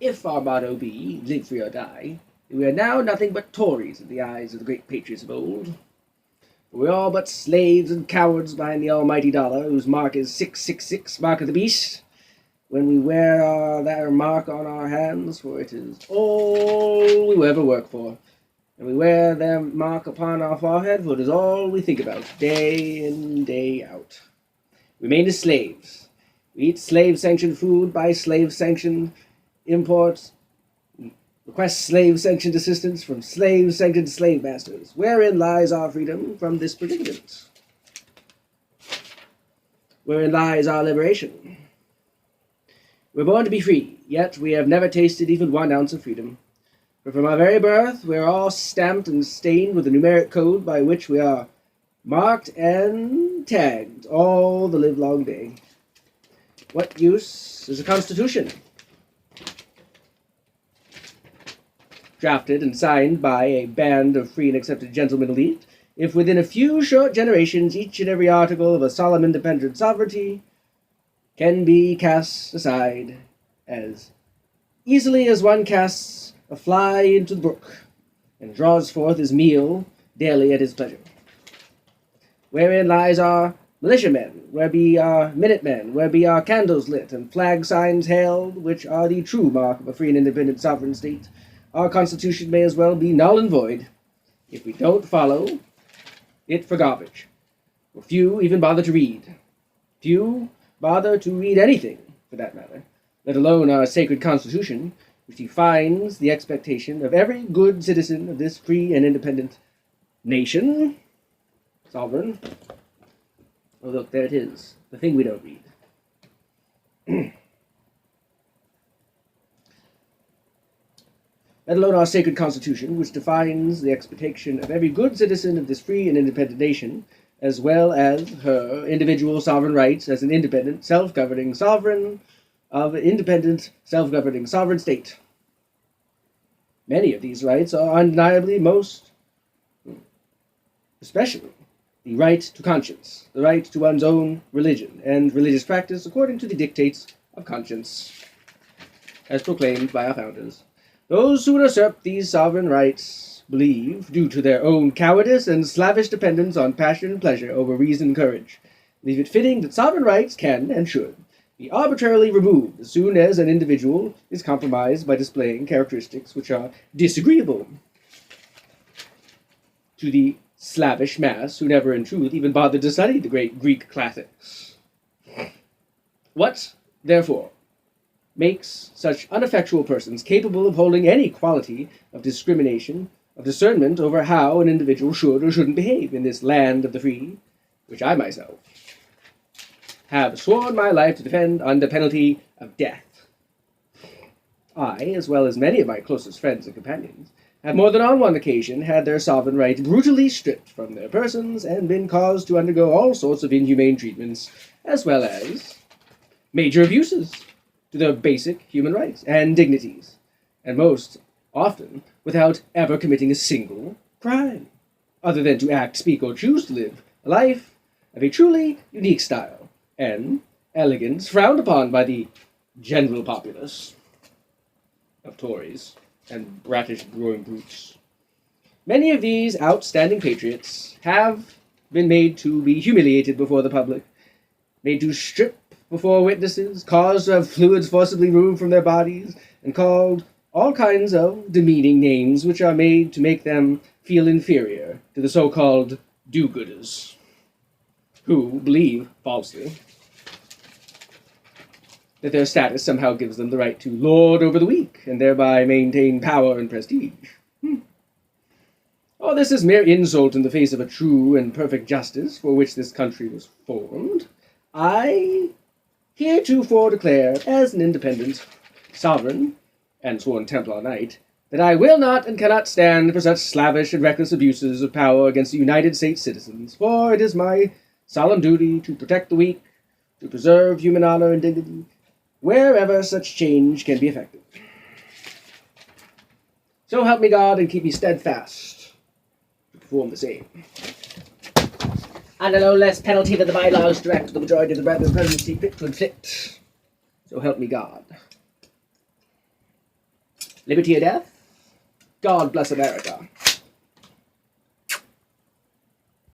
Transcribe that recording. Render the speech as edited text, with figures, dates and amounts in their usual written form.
if our motto be, live free or die, we are now nothing but Tories in the eyes of the great patriots of old. For we are all but slaves and cowards behind the almighty dollar, whose mark is 666, mark of the beast, when we wear that mark on our hands, for it is all we ever work for. And we wear their mark upon our forehead, for it is all we think about, day in, day out. We remain as slaves. We eat slave-sanctioned food, buy slave-sanctioned imports, request slave-sanctioned assistance from slave-sanctioned slave masters. Wherein lies our freedom from this predicament? Wherein lies our liberation? We're born to be free, yet we have never tasted even 1 ounce of freedom. For from our very birth, we are all stamped and stained with the numeric code by which we are marked and tagged all the livelong day. What use is a constitution? Drafted and signed by a band of free and accepted gentlemen elite, if within a few short generations each and every article of a solemn independent sovereignty can be cast aside as easily as one casts a fly into the brook, and draws forth his meal daily at his pleasure. Wherein lies our militiamen, where be our minutemen, where be our candles lit, and flag signs hailed, which are the true mark of a free and independent sovereign state. Our Constitution may as well be null and void, if we don't follow it for garbage. For few even bother to read. Few bother to read anything, for that matter, let alone our sacred Constitution, which defines the expectation of every good citizen of this free and independent nation, sovereign. Oh, look, there it is, the thing we don't read. Let alone our sacred Constitution, which defines the expectation of every good citizen of this free and independent nation, as well as her individual sovereign rights as an independent, self-governing sovereign of an independent, self-governing sovereign state. Many of these rights are undeniably especially the right to conscience, the right to one's own religion, and religious practice according to the dictates of conscience, as proclaimed by our founders. Those who would usurp these sovereign rights believe, due to their own cowardice and slavish dependence on passion and pleasure over reason and courage, believe it fitting that sovereign rights can, and should, be arbitrarily removed as soon as an individual is compromised by displaying characteristics which are disagreeable to the slavish mass who never in truth even bothered to study the great Greek classics. What, therefore, makes such ineffectual persons capable of holding any quality of discrimination, of discernment over how an individual should or shouldn't behave in this land of the free, which I myself have sworn my life to defend under penalty of death? I, as well as many of my closest friends and companions, have more than on one occasion had their sovereign rights brutally stripped from their persons and been caused to undergo all sorts of inhumane treatments, as well as major abuses to their basic human rights and dignities, and most often without ever committing a single crime, other than to act, speak, or choose to live a life of a truly unique style and elegance frowned upon by the general populace of Tories and bratish growing brutes. Many of these outstanding patriots have been made to be humiliated before the public, made to strip before witnesses, caused to have fluids forcibly removed from their bodies, and called all kinds of demeaning names which are made to make them feel inferior to the so-called do-gooders, who believe, falsely, that their status somehow gives them the right to lord over the weak, and thereby maintain power and prestige. All this is mere insult in the face of a true and perfect justice for which this country was formed. I heretofore declare, as an independent, sovereign, and sworn Templar Knight, that I will not and cannot stand for such slavish and reckless abuses of power against the United States citizens, for it is my solemn duty to protect the weak, to preserve human honor and dignity, wherever such change can be effected. So help me God, and keep me steadfast to perform the same. Under no less penalty than the bylaws direct the majority of the brethren present see fit to inflict. So help me God. Liberty or death? God bless America.